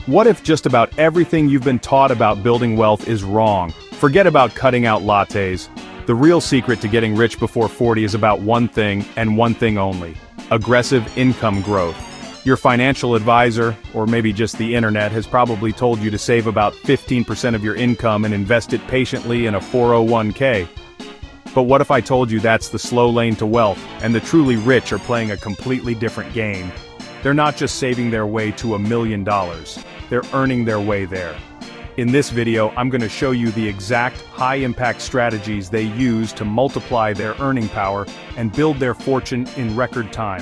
What if just about everything you've been taught about building wealth is wrong? Forget about cutting out lattes. The real secret to getting rich before 40 is about one thing and one thing only: aggressive income growth. Your financial advisor, or maybe just the internet, has probably told you to save about 15% of your income and invest it patiently in a 401k. But what if I told you that's the slow lane to wealth, and the truly rich are playing a completely different game? They're not just saving their way to $1 million, they're earning their way there. In this video, I'm going to show you the exact high-impact strategies they use to multiply their earning power and build their fortune in record time.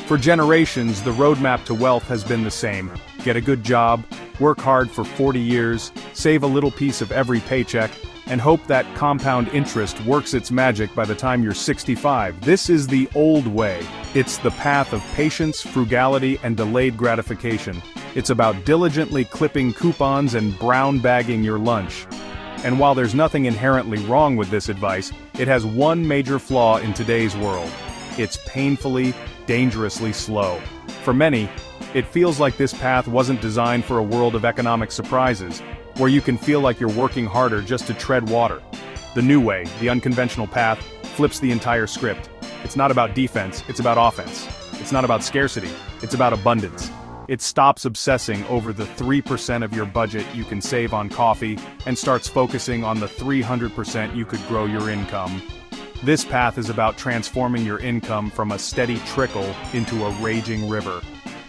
For generations, the roadmap to wealth has been the same: get a good job, work hard for 40 years, save a little piece of every paycheck, and hope that compound interest works its magic by the time you're 65. This is the old way. It's the path of patience, frugality, and delayed gratification. It's about diligently clipping coupons and brown bagging your lunch. And while there's nothing inherently wrong with this advice, it has one major flaw in today's world: it's painfully, dangerously slow. For many, it feels like this path wasn't designed for a world of economic surprises, where you can feel like you're working harder just to tread water. The new way, the unconventional path, flips the entire script. It's not about defense, it's about offense. It's not about scarcity, it's about abundance. It stops obsessing over the 3% of your budget you can save on coffee and starts focusing on the 300% you could grow your income. This path is about transforming your income from a steady trickle into a raging river.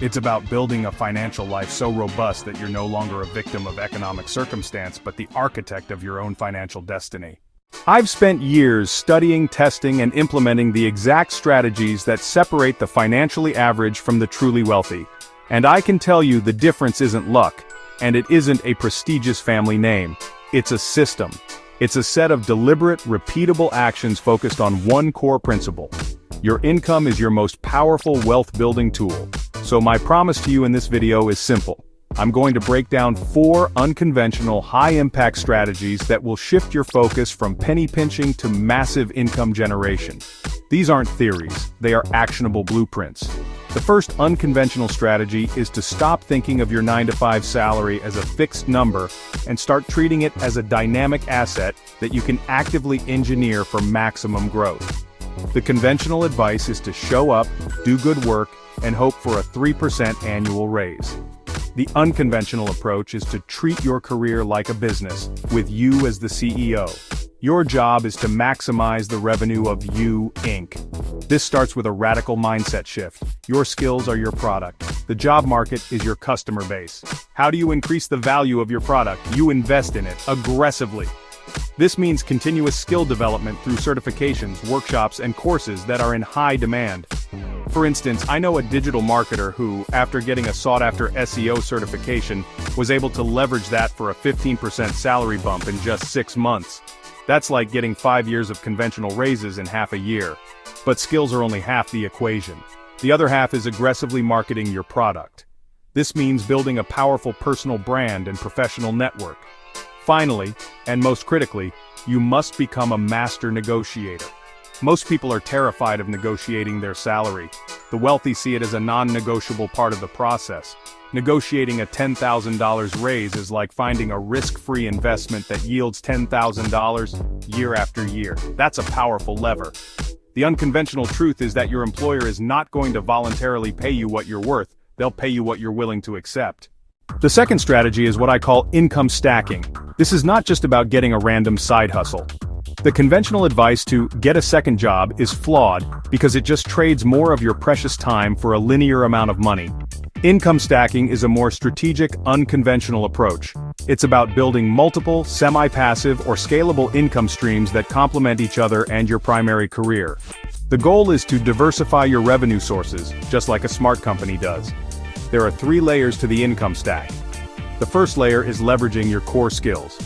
It's about building a financial life so robust that you're no longer a victim of economic circumstance, but the architect of your own financial destiny. I've spent years studying, testing, and implementing the exact strategies that separate the financially average from the truly wealthy. And I can tell you the difference isn't luck, and it isn't a prestigious family name. It's a system. It's a set of deliberate, repeatable actions focused on one core principle. Your income is your most powerful wealth-building tool. So my promise to you in this video is simple. I'm going to break down 4 unconventional, high-impact strategies that will shift your focus from penny pinching to massive income generation. These aren't theories, they are actionable blueprints. The first unconventional strategy is to stop thinking of your 9-to-5 salary as a fixed number and start treating it as a dynamic asset that you can actively engineer for maximum growth. The conventional advice is to show up, do good work, and hope for a 3% annual raise. The unconventional approach is to treat your career like a business, with you as the CEO. Your job is to maximize the revenue of you, Inc. This starts with a radical mindset shift. Your skills are your product. The job market is your customer base. How do you increase the value of your product? You invest in it, aggressively. This means continuous skill development through certifications, workshops, and courses that are in high demand. For instance, I know a digital marketer who, after getting a sought-after SEO certification, was able to leverage that for a 15% salary bump in just 6 months. That's like getting 5 years of conventional raises in half a year. But skills are only half the equation. The other half is aggressively marketing your product. This means building a powerful personal brand and professional network. Finally, and most critically, you must become a master negotiator. Most people are terrified of negotiating their salary. The wealthy see it as a non-negotiable part of the process. Negotiating a $10,000 raise is like finding a risk-free investment that yields $10,000 year after year. That's a powerful lever. The unconventional truth is that your employer is not going to voluntarily pay you what you're worth. They'll pay you what you're willing to accept. The second strategy is what I call income stacking. This is not just about getting a random side hustle. The conventional advice to get a second job is flawed because it just trades more of your precious time for a linear amount of money. Income stacking is a more strategic, unconventional approach. It's about building multiple, semi-passive, or scalable income streams that complement each other and your primary career. The goal is to diversify your revenue sources, just like a smart company does. There are 3 layers to the income stack. The first layer is leveraging your core skills.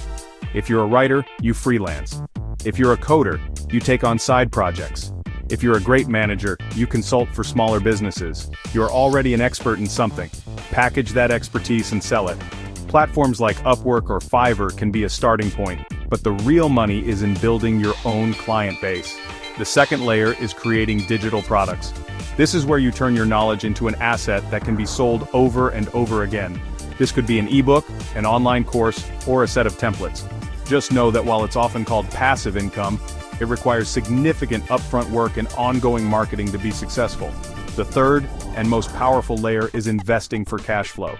If you're a writer, you freelance. If you're a coder, you take on side projects. If you're a great manager, you consult for smaller businesses. You're already an expert in something. Package that expertise and sell it. Platforms like Upwork or Fiverr can be a starting point, but the real money is in building your own client base. The second layer is creating digital products. This is where you turn your knowledge into an asset that can be sold over and over again. This could be an ebook, an online course, or a set of templates. Just know that while it's often called passive income, it requires significant upfront work and ongoing marketing to be successful. The third and most powerful layer is investing for cash flow.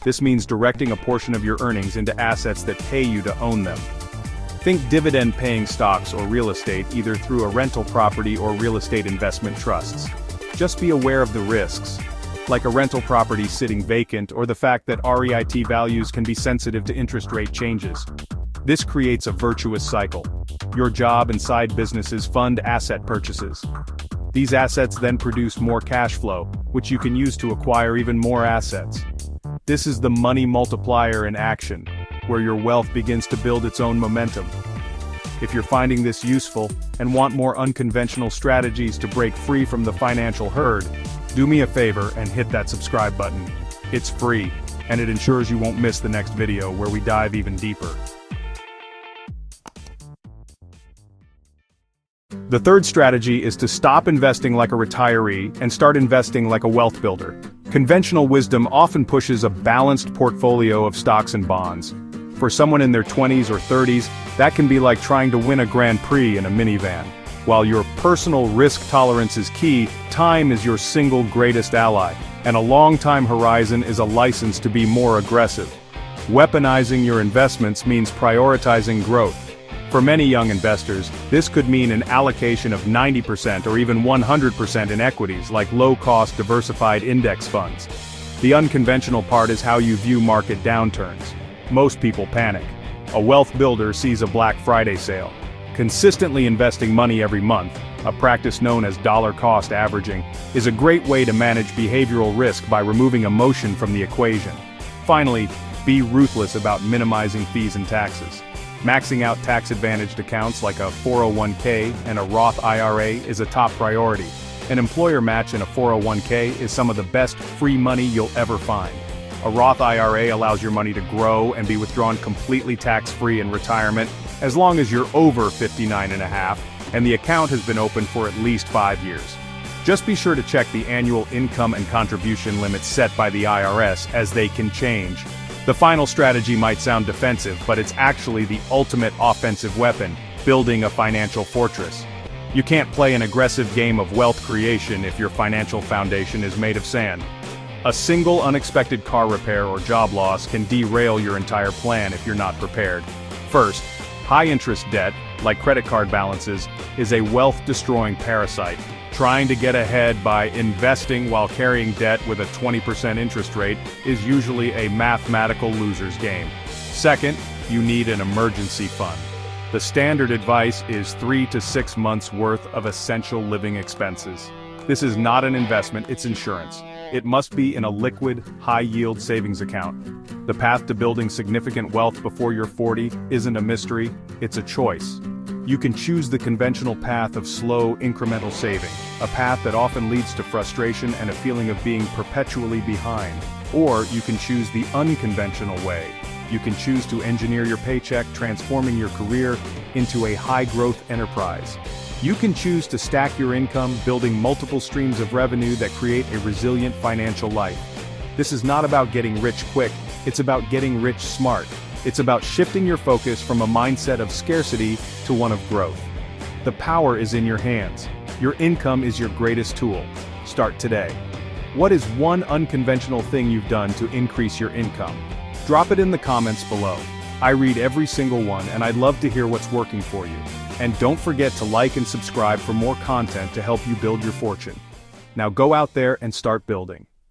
This means directing a portion of your earnings into assets that pay you to own them. Think dividend-paying stocks or real estate, either through a rental property or real estate investment trusts. Just be aware of the risks, like a rental property sitting vacant or the fact that REIT values can be sensitive to interest rate changes. This creates a virtuous cycle. Your job and side businesses fund asset purchases. These assets then produce more cash flow, which you can use to acquire even more assets. This is the money multiplier in action, where your wealth begins to build its own momentum. If you're finding this useful and want more unconventional strategies to break free from the financial herd, do me a favor and hit that subscribe button. It's free, and it ensures you won't miss the next video where we dive even deeper. The third strategy is to stop investing like a retiree and start investing like a wealth builder. Conventional wisdom often pushes a balanced portfolio of stocks and bonds. For someone in their 20s or 30s, that can be like trying to win a Grand Prix in a minivan. While your personal risk tolerance is key, time is your single greatest ally, and a long-time horizon is a license to be more aggressive. Weaponizing your investments means prioritizing growth. For many young investors, this could mean an allocation of 90% or even 100% in equities like low-cost diversified index funds. The unconventional part is how you view market downturns. Most people panic. A wealth builder sees a Black Friday sale. Consistently investing money every month, a practice known as dollar-cost averaging, is a great way to manage behavioral risk by removing emotion from the equation. Finally, be ruthless about minimizing fees and taxes. Maxing out tax-advantaged accounts like a 401k and a Roth IRA is a top priority. An employer match in a 401k is some of the best free money you'll ever find. A Roth IRA allows your money to grow and be withdrawn completely tax-free in retirement, as long as you're over 59 and a half, and the account has been open for at least 5 years. Just be sure to check the annual income and contribution limits set by the IRS, as they can change. The final strategy might sound defensive, but it's actually the ultimate offensive weapon, building a financial fortress. You can't play an aggressive game of wealth creation if your financial foundation is made of sand. A single unexpected car repair or job loss can derail your entire plan if you're not prepared. First, high-interest debt, like credit card balances, is a wealth-destroying parasite. Trying to get ahead by investing while carrying debt with a 20% interest rate is usually a mathematical loser's game. Second, you need an emergency fund. The standard advice is 3 to 6 months worth of essential living expenses. This is not an investment, it's insurance. It must be in a liquid, high-yield savings account. The path to building significant wealth before you're 40 isn't a mystery, it's a choice. You can choose the conventional path of slow, incremental saving, a path that often leads to frustration and a feeling of being perpetually behind. Or you can choose the unconventional way. You can choose to engineer your paycheck, transforming your career into a high-growth enterprise. You can choose to stack your income, building multiple streams of revenue that create a resilient financial life. This is not about getting rich quick, it's about getting rich smart. It's about shifting your focus from a mindset of scarcity to one of growth. The power is in your hands. Your income is your greatest tool. Start today. What is one unconventional thing you've done to increase your income? Drop it in the comments below. I read every single one, and I'd love to hear what's working for you. And don't forget to like and subscribe for more content to help you build your fortune. Now go out there and start building.